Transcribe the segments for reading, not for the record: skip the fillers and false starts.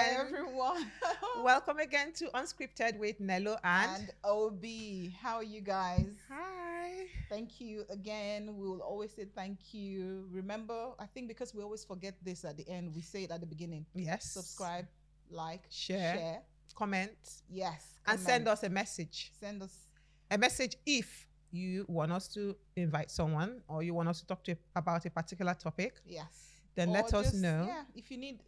Hi everyone. Welcome again to Unscripted with Nello and Obi. How are you guys? Hi. Thank you again. We will always say thank you. Remember, I think because we always forget this at the end, we say it at the beginning. Yes. Subscribe, like, share, comment, Yes. and send us a message. Send us a message if you want us to invite someone or you want us to talk to about a particular topic. Yes. Then let us know. Yeah, if you need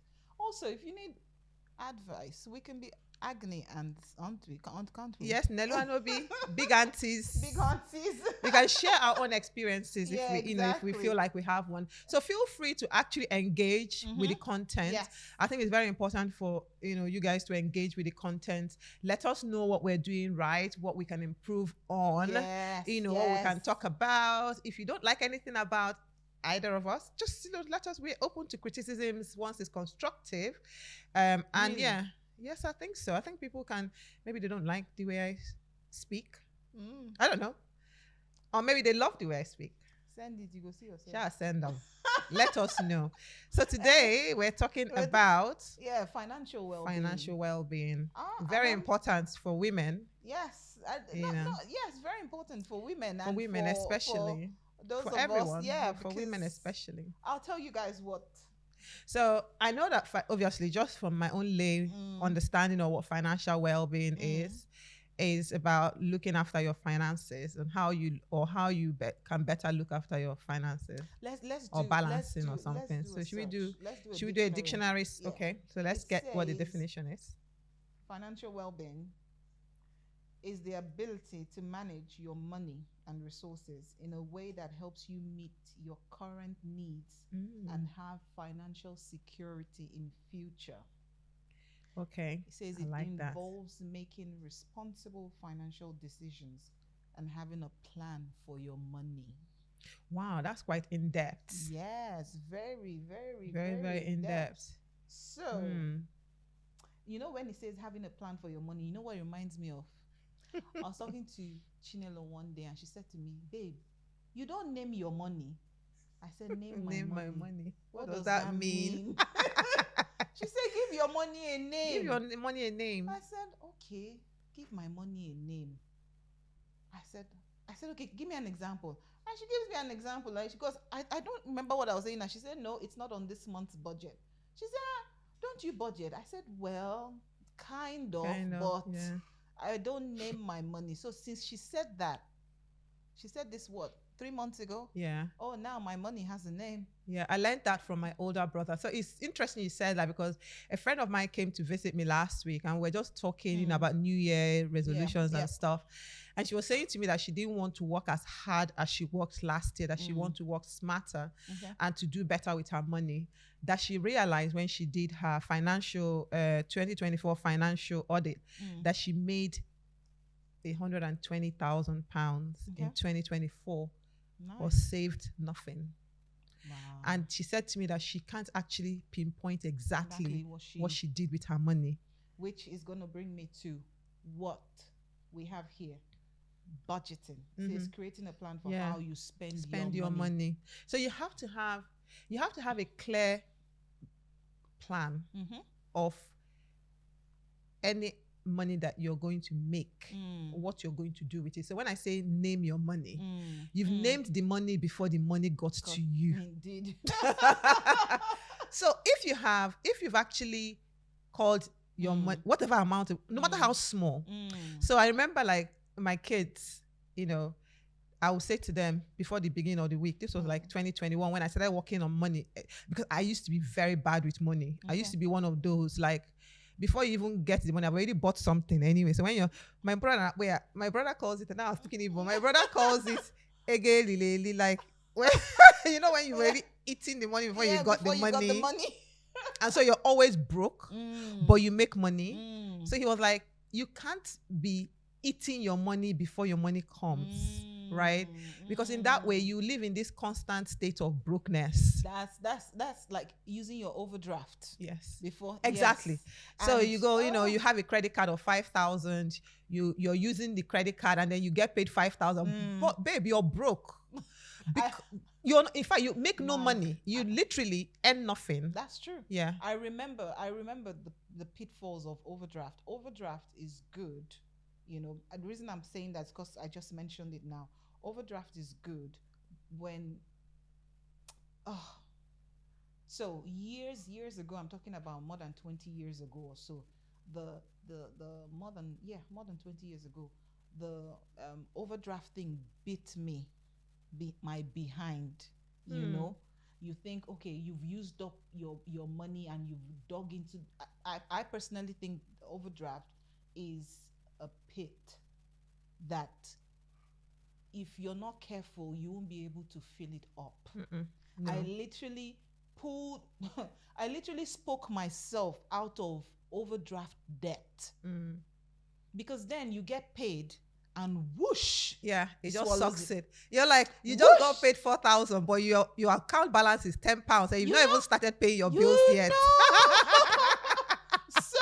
advice, we can be Agni and auntie, can't we? Yes, Nello and Obi, big aunties. Big aunties. We can share our own experiences Yeah, if we, if we feel like we have one. So feel free to actually engage with the content. Yes. I think it's very important for you guys to engage with the content. Let us know what we're doing right, what we can improve on. Yes, what we can talk about. If you don't like anything about either of us, just let us. We're open to criticisms once it's constructive. And really? yeah. Yes, I think so. I think people can, maybe they don't like the way I speak. I don't know. Or maybe they love the way I speak. Send it, you go see yourself. Shall send them. Let us know. So today we're talking about financial well-being. Financial well-being. Very important for women. Yes. Yes, very important for women. For women especially. For those for of everyone. us, for women especially. I'll tell you guys what. So I know that obviously, just from my own lay understanding of what financial well-being is about looking after your finances and how you can better look after your finances. Let's or balancing or something. So should we do a dictionary? Yeah. Okay. So let's get what the definition is. Financial well-being is the ability to manage your money and resources in a way that helps you meet your current needs and have financial security in future. Okay. It says it involves making responsible financial decisions and having a plan for your money. Wow, that's quite in depth. Yes, very, very, very in depth. So, when it says having a plan for your money, you know what it reminds me of? I was talking to Chinelo one day and she said to me, "Babe, you don't name your money." I said, name my money. What does that mean? She said, give your money a name. Give your money a name. I said, okay, give my money a name. I said, okay, give me an example. And she gives me an example. Like she goes, I don't remember what I was saying. And she said, no, it's not on this month's budget. She said, don't you budget? I said, well, kind of, but yeah. I don't name my money. So since she said that, she said this 3 months ago? Yeah. Oh, now my money has a name. Yeah, I learned that from my older brother. So it's interesting you said that because a friend of mine came to visit me last week and we're just talking about New Year resolutions and stuff. And she was saying to me that she didn't want to work as hard as she worked last year, that she wanted to work smarter and to do better with her money. That she realized when she did her 2024 financial audit that she made £120,000 in 2024 or saved nothing. Wow. And she said to me that she can't actually pinpoint exactly what she did with her money. Which is going to bring me to what we have here. Budgeting. So it's creating a plan for how you spend your money. So you have to have a clear plan of any money that you're going to make, what you're going to do with it. So when I say name your money, you've named the money before the money got to you. Indeed. So if you've actually called your money, whatever amount, no matter how small. So I remember like my kids, I would say to them before the beginning of the week, this was like 2021 when I started working on money, because I used to be very bad with money. I used to be one of those, like, before you even get the money, I've already bought something anyway. So when my brother calls it, and now I'm speaking Igbo, my brother calls it egelileli, like, when when you've already eaten the money before you got the money. And so you're always broke, but you make money. So he was like, you can't be eating your money before your money comes. Right? Because in that way you live in this constant state of brokenness. That's like using your overdraft. Yes. Before. Exactly. Yes. So you go, you have a credit card of 5,000, you're using the credit card and then you get paid 5,000. But babe, you're broke. in fact, you make no money. You literally earn nothing. That's true. Yeah. I remember the pitfalls of overdraft. Overdraft is good, and the reason I'm saying that is because I just mentioned it now. Overdraft is good when, so years ago, I'm talking about more than 20 years ago or so, the more than 20 years ago, the overdraft thing bit me, my behind. You think, okay, you've used up your money and you've dug into. I personally think overdraft is a pit that, if you're not careful, you won't be able to fill it up. No. I literally spoke myself out of overdraft debt, because then you get paid and whoosh, yeah, it just sucks it. You're like, you Whoosh. just got paid 4,000, but your account balance is £10, and you've not even started paying your bills yet. So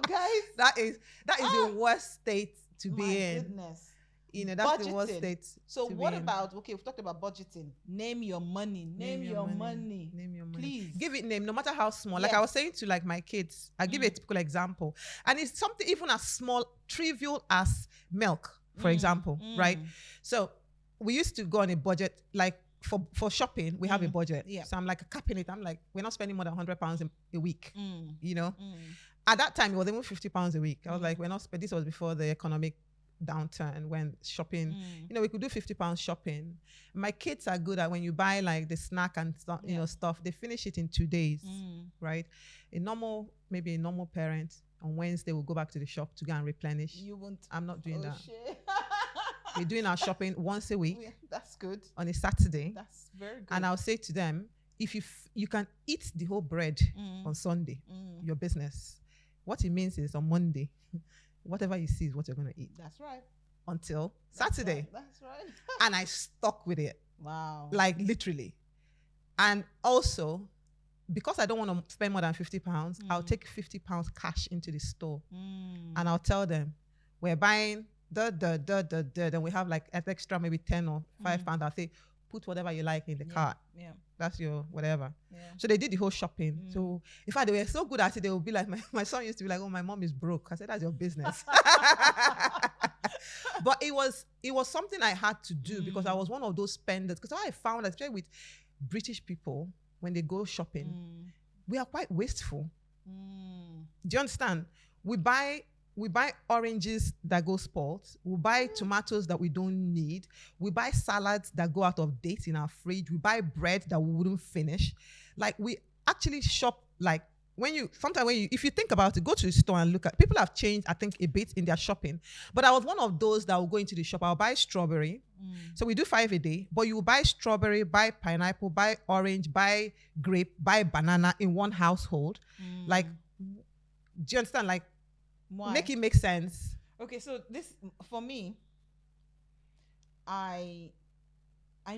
guys, that is the worst state to be in. My goodness. That's the worst state. So what about, okay, we've talked about budgeting. Name your money. Name your money. Name your money. Please. Give it name, no matter how small. Like Yes. I was saying to like my kids, I'll give you a typical example. And it's something even as small, trivial as milk, for example, right? So we used to go on a budget, like for shopping, we have a budget. Yeah. So I'm like capping it. I'm like, we're not spending more than £100 a week, At that time, it was even £50 a week. I was like, we're not spending. This was before the economic downturn, when shopping, we could do £50 shopping. My kids are good at, when you buy like the snack and stuff, stuff, they finish it in 2 days, right? Maybe a normal parent on Wednesday will go back to the shop to go and replenish. You won't. I'm not doing that. Shit. We're doing our shopping once a week. That's good. On a Saturday. That's very good. And I'll say to them, if you can eat the whole bread on Sunday, your business. What it means is on Monday, whatever you see is what you're going to eat. That's right. Until Saturday. That's right. And I stuck with it. Wow. Like literally. And also, because I don't want to spend more than £50, I'll take £50 cash into the store. And I'll tell them, we're buying then we have like an extra maybe 10 or £5. I'll say, put whatever you like in the cart. Yeah. That's your whatever. Yeah. So they did the whole shopping. So in fact, they were so good at it. They would be like, my son used to be like, oh, my mom is broke. I said, that's your business. But it was something I had to do because I was one of those spenders. Because I found, especially with British people, when they go shopping, we are quite wasteful. Do you understand? We buy oranges that go spoiled. We buy tomatoes that we don't need. We buy salads that go out of date in our fridge. We buy bread that we wouldn't finish. Like, we actually shop, like, if you think about it, go to the store and look at, people have changed, I think, a bit in their shopping. But I was one of those that will go into the shop. I'll buy strawberry. So we do 5 a day, but you buy strawberry, buy pineapple, buy orange, buy grape, buy banana in one household. Like, do you understand? Like, why? Make it make sense. Okay, so this, for me, I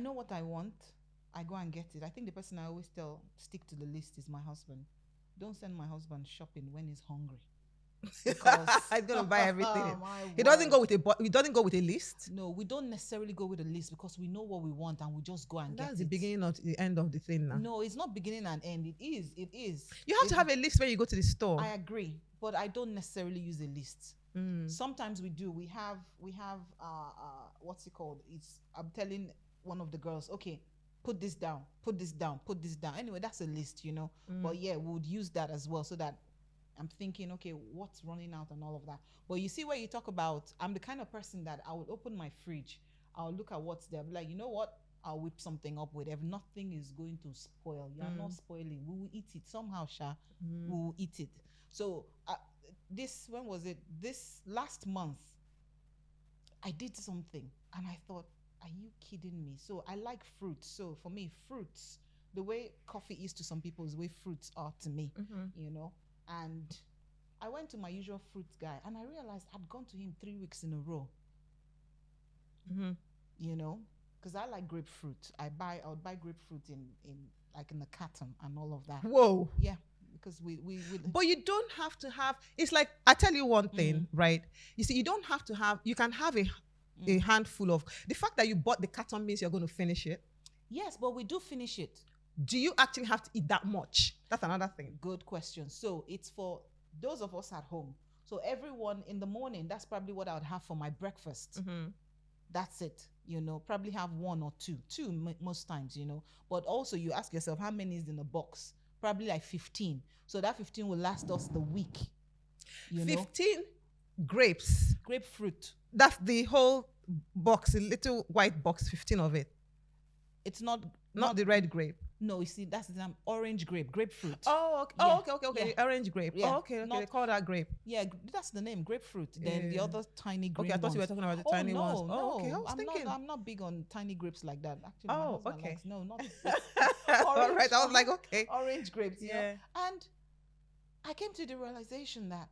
know what I want. I go and get it. I think the person I always tell, stick to the list, is my husband. Don't send my husband shopping when he's hungry. Because he's gonna buy everything. He word. doesn't go with a list. No, we don't necessarily go with a list because we know what we want and we just go and get it. That's the beginning of the end of the thing now. No, it's not beginning and end. It is. You have to have a list when you go to the store. I agree, but I don't necessarily use a list. Sometimes we do. We have what's it called? I'm telling one of the girls, okay, put this down. Anyway, that's a list, But yeah, we would use that as well, so that I'm thinking, okay, what's running out and all of that. But you see, where you talk about, I'm the kind of person that I would open my fridge, I'll look at what's there, I'll be like, you know what? I'll whip something up with. If nothing is going to spoil, you are not spoiling. We will eat it somehow, Sha. We will eat it. So when was it? This last month, I did something and I thought, are you kidding me? So I like fruits. So for me, fruits, the way coffee is to some people is the way fruits are to me, And I went to my usual fruit guy and I realized I'd gone to him 3 weeks in a row. Because I like grapefruit. I would buy grapefruit in a carton and all of that. Whoa. Yeah. Because we But you don't have to have, it's like, I tell you one thing, right? You see, you don't have to have, you can have a handful of, the fact that you bought the carton means you're going to finish it. Yes, but we do finish it. Do you actually have to eat that much? That's another thing. Good question. So it's for those of us at home. So everyone in the morning, that's probably what I would have for my breakfast. That's it. Probably have one or two most times, but also you ask yourself, how many is in a box? Probably like 15. So that 15 will last us the week. 15 grapes. Grapefruit. That's the whole box, a little white box, 15 of it. It's not the red grape. No, you see, that's the orange grape, grapefruit. Oh, okay. Yeah. Okay. Yeah. Orange grape. Yeah. Oh, okay. They call that grape. Yeah, that's the name, grapefruit. Then the other tiny green ones. Okay, I thought you were talking about the tiny ones. No. Oh, okay. I was thinking. I'm not big on tiny grapes like that. Actually, oh, okay. Likes, no, not all right. I was like, okay. Orange grapes. Yeah. And I came to the realization that,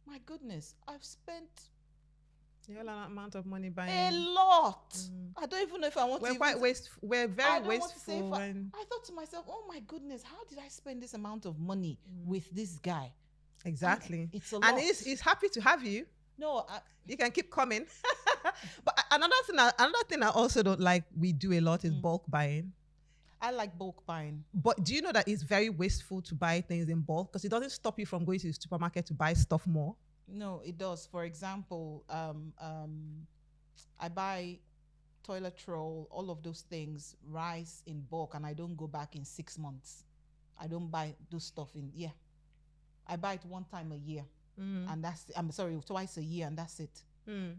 my goodness, I've spent an amount of money buying a lot. I don't even know if I want to. We're very wasteful. I thought to myself, oh my goodness, how did I spend this amount of money with this guy? Exactly. And it's a lot. And he's happy to have you. No, you can keep coming. But another thing I also don't like we do a lot is bulk buying. I like bulk buying. But do you know that it's very wasteful to buy things in bulk because it doesn't stop you from going to the supermarket to buy stuff more? No, it does. For example, I buy toilet roll, all of those things, rice in bulk, and I don't go back in 6 months. I don't buy those stuff I buy it one time a year, and twice a year, and that's it.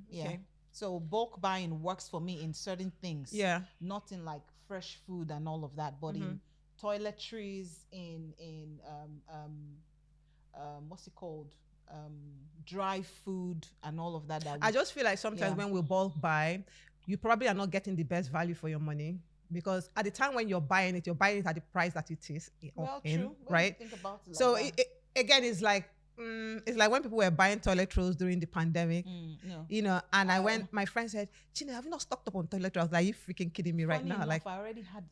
Yeah. Okay. So bulk buying works for me in certain things. Yeah. Not in like fresh food and all of that, but in toiletries, in what's it called? Dry food and all of that. I just feel like sometimes when we bulk buy, you probably are not getting the best value for your money because at the time when you're buying it at the price that it is. True. Right? Think about it like so that. Again, it's like when people were buying toilet rolls during the pandemic, and my friend said, Chine, have you not stocked up on toilet rolls? Like, are you freaking kidding me right now? Enough, like, I already had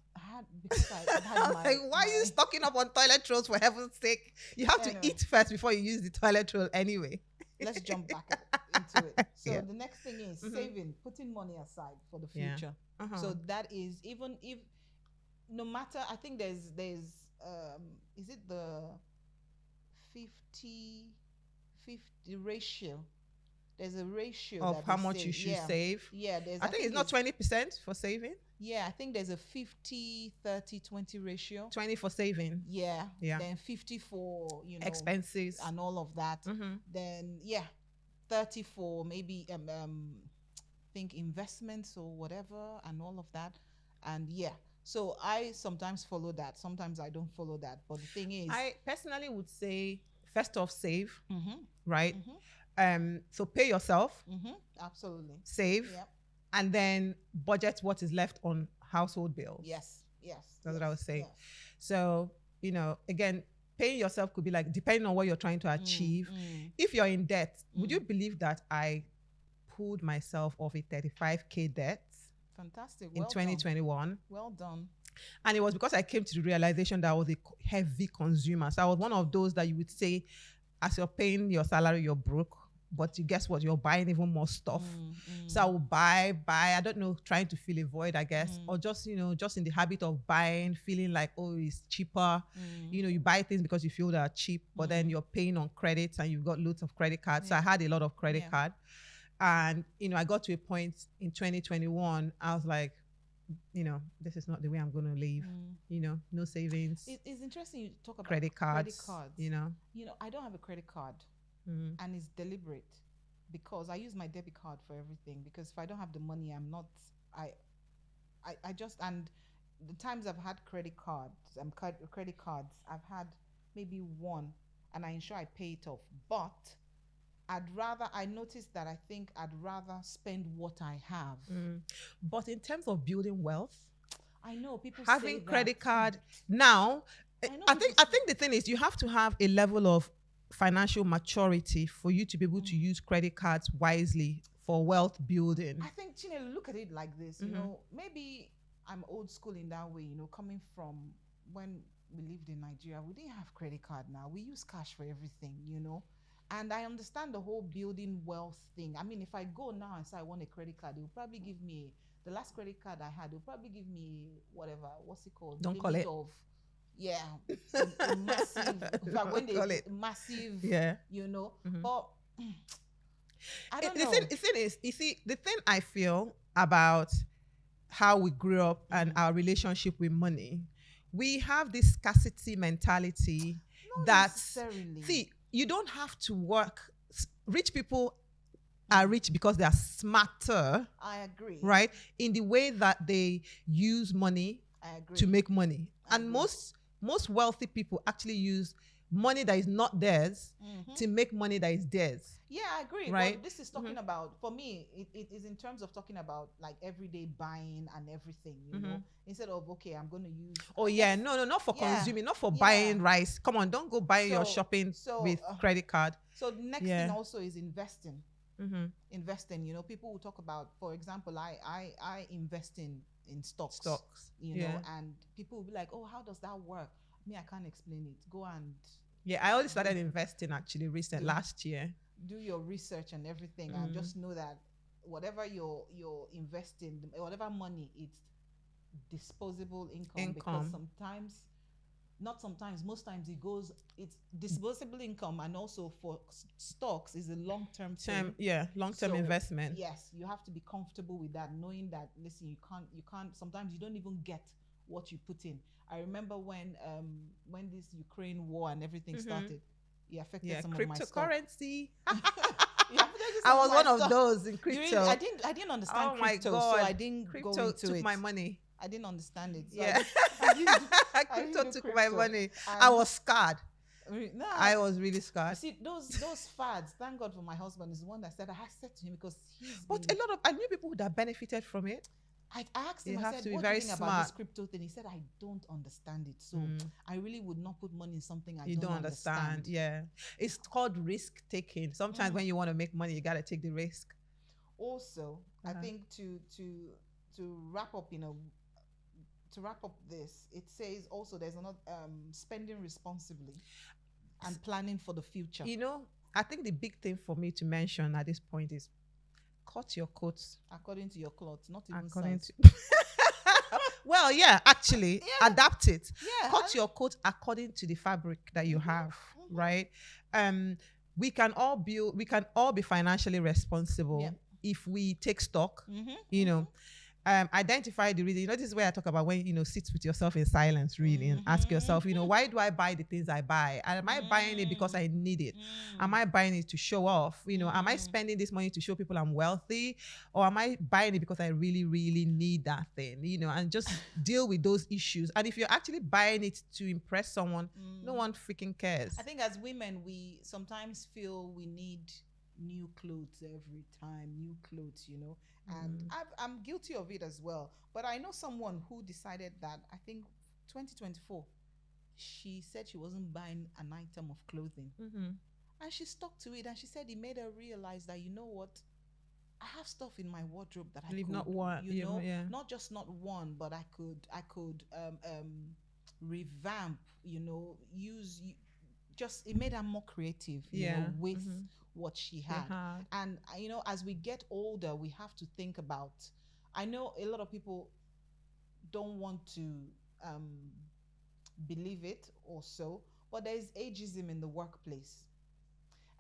because I had my, like, why are you stocking up on toilet rolls for heaven's sake? You have to eat first before you use the toilet roll anyway. Let's jump back into it. So the next thing is saving, putting money aside for the future. So that is, even if, no matter, I think there's is it the 50 ratio? There's a ratio of how much you should save. Yeah, I think it's not 20% for saving. Yeah, I think there's a 50, 30, 20 ratio. 20 for saving. Yeah. Then 50 for, expenses and all of that. Then 30 for maybe think investments or whatever and all of that. And so I sometimes follow that. Sometimes I don't follow that. But the thing is, I personally would say first off, save. Right? So pay yourself. Absolutely. Save. Yep. And then budget what is left on household bills. Yes. That's what I was saying. Yes. So, again, paying yourself could be like, depending on what you're trying to achieve. If you're in debt, would you believe that I pulled myself off a 35K debt? Fantastic. In 2021. Well done. And it was because I came to the realization that I was a heavy consumer. So I was one of those that you would say, as you're paying your salary, you're broke. But you guess what? You're buying even more stuff. So I will buy. I don't know, trying to fill a void, I guess. Or just, just in the habit of buying, feeling like, oh, it's cheaper. You buy things because you feel they're cheap, but then you're paying on credits and you've got loads of credit cards. So I had a lot of credit card. And, I got to a point in 2021, I was like, this is not the way I'm going to live. No savings. It's interesting you talk about credit cards. I don't have a credit card. And it's deliberate because I use my debit card for everything, because if I don't have the money, I'm not, I just, and the times I've had credit cards, I've had maybe one and I ensure I pay it off, but I noticed that I'd rather spend what I have. But in terms of building wealth, I know people having say credit that. card now, I think the thing is you have to have a level of financial maturity for you to be able to use credit cards wisely for wealth building. I think, Chine, look at it like this, maybe I'm old school in that way, coming from when we lived in Nigeria, we didn't have credit card. Now we use cash for everything, and I understand the whole building wealth thing. I mean, if I go now and say I want a credit card, they will probably give me the last credit card I had, they'll probably give me whatever, what's it called? Don't call it. Of, yeah, a massive, in fact, when Don't they, call it. massive, Yeah. you know, Mhm. but I don't The know. thing is, you see, the thing I feel about how we grew up and our relationship with money, we have this scarcity mentality Not that, necessarily. see, you don't have to work. Rich people are rich because they are smarter, I agree. right? In the way that they use money I agree. to make money. I And agree. most wealthy people actually use money that is not theirs to make money that is theirs. Yeah, I agree. Right? But this is talking about, for me, it is in terms of talking about like everyday buying and everything, you know, instead of, okay, I'm going to use. Oh, yeah. No, not for Yeah. consuming, not for Yeah. buying rice. Come on, don't go buying your shopping with credit card. So the next thing also is investing. Investing, you know, people will talk about, for example, I invest in stocks, you know, and people will be like, oh, how does that work? Me, I can't explain it. Go and I already started investing actually last year. Do your research and everything, and just know that whatever you're investing, whatever money, it's disposable income. Because most times it's disposable income, and also for stocks is a long-term thing. Long-term investment. Yes, you have to be comfortable with that, knowing that, listen, you can't sometimes you don't even get what you put in. I remember when this Ukraine war and everything started, it affected some of my cryptocurrency. I was one of those in crypto. Really, I didn't understand crypto, so I didn't crypto go into took it. my money. I didn't understand it. So Crypto took my money. I was scared. No, I was really scared. See, those fads, thank God for my husband, is the one that said, I said to him, because I knew people would have benefited from it. I asked him, You I have said, to be what very do you think smart about this crypto thing? He said, I don't understand it. So I really would not put money in something I don't understand. Yeah. It's called risk taking. Sometimes when you want to make money, you got to take the risk. Also, I think to wrap up, to wrap up this, it says also there's another spending responsibly and planning for the future. You know, I think the big thing for me to mention at this point is cut your coats according to your cloth, not even size. Well, yeah, actually, adapt it. Yeah. Cut your coat according to the fabric that you have, right? We can all be financially responsible if we take stock, you know. Identify the reason. You know, this is where I talk about when, sit with yourself in silence, really, and ask yourself, why do I buy the things I buy? Am I buying it because I need it? Am I buying it to show off? Am I spending this money to show people I'm wealthy? Or am I buying it because I really, really need that thing? And just deal with those issues. And if you're actually buying it to impress someone, no one freaking cares. I think as women, we sometimes feel we need new clothes every time, and I'm guilty of it as well. But I know someone who decided that, I think 2024, she said she wasn't buying an item of clothing, and she stuck to it, and she said it made her realize that, you know what, I have stuff in my wardrobe that I could not one, not just not one, but I could revamp, just it made her more creative, with what she had. And as we get older, we have to think about, I know a lot of people don't want to believe it or so, but there is ageism in the workplace.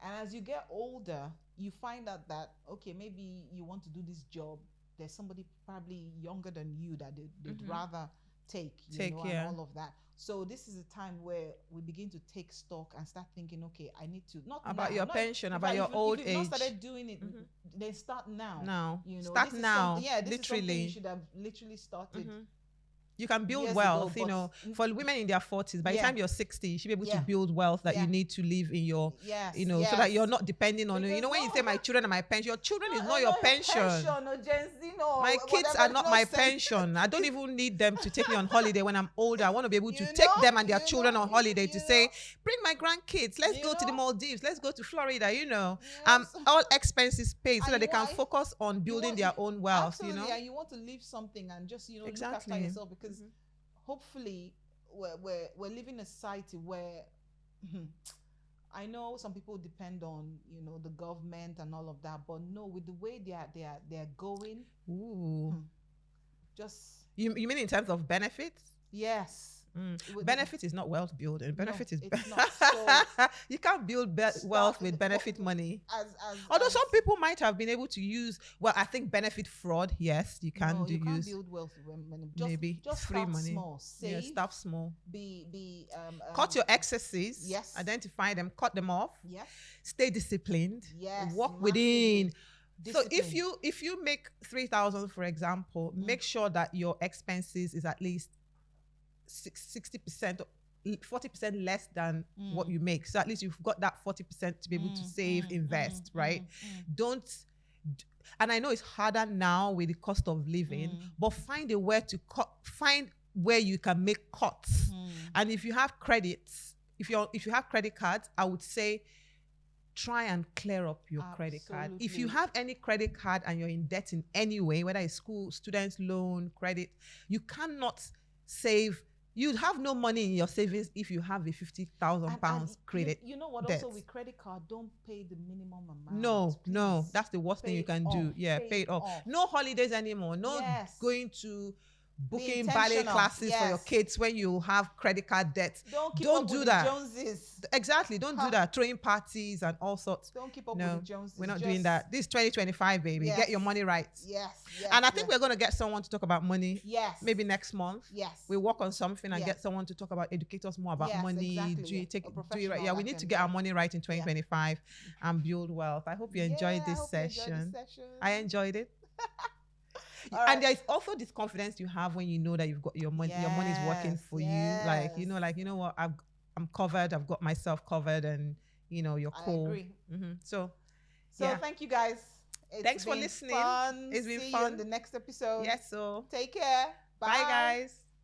And as you get older, you find out that, okay, maybe you want to do this job, there's somebody probably younger than you that they'd rather take and all of that. So this is a time where we begin to take stock and start thinking, okay, I need to not about now, your pension, about your old age. If you've not started doing it, then start now. Start now. This literally. is something you should have literally started. You can build wealth, for women in their 40s. By the time you're 60, you should be able to build wealth that you need to live in your, so that you're not depending on, when you say my children are my pension, your children is not your pension. My kids are not my pension. I don't even need them to take me on holiday when I'm older. I want to be able to take them and their children on holiday to say, bring my grandkids, let's go to the Maldives, let's go to Florida, all expenses paid so that they can focus on building their own wealth, Absolutely, and you want to leave something and just, look after yourself, because hopefully we're living in a society where I know some people depend on the government and all of that, but no, with the way they're going, just You mean in terms of benefits? yes. Benefit is not wealth building. Benefit is it's not. So you can't build wealth with benefit money. Although some people might have been able to use. Well, I think benefit fraud. Yes, you can no, do you can't use. build wealth when Maybe just free start money. small. Save. Yeah, start small. Be cut your excesses. Yes. Identify them. Cut them off. Yes. Stay disciplined. Yes. Walk within. Discipline. So if you make 3,000, for example, make sure that your expenses is at least 60%, 40% less than what you make. So at least you've got that 40% to be able to save, invest, right? Don't. And I know it's harder now with the cost of living, but find a way to cut. Find where you can make cuts. And if you have credits, if you have credit cards, I would say try and clear up your credit card. If you have any credit card and you're in debt in any way, whether it's school, student loan, credit, you cannot save. You'd have no money in your savings if you have a £50,000 credit. You know what? debt. Also, with credit card, don't pay the minimum amount. No, that's the worst thing you can do. Yeah, pay it off. No holidays anymore. No going to booking ballet classes for your kids when you have credit card debt. Don't do that. Joneses. Exactly. Don't do that. Throwing parties and all sorts. Don't keep up with the Joneses. We're not doing that. This is 2025, baby. Get your money right. Yes. And I think we're going to get someone to talk about money. Yes. Maybe next month. Yes. We work on something and get someone to talk about, educate us more about money. Exactly. Do it right. Yeah, we need to get our money right in 2025 and build wealth. I hope you enjoyed this session. I enjoyed it. And there's also this confidence you have when you know that you've got your money. Your money is working for you. Like you know what, I'm covered. I've got myself covered, and you're cool. I agree. So thank you guys. Thanks for listening. Fun. It's been See fun. you in the next episode. Yes. So take care. bye guys.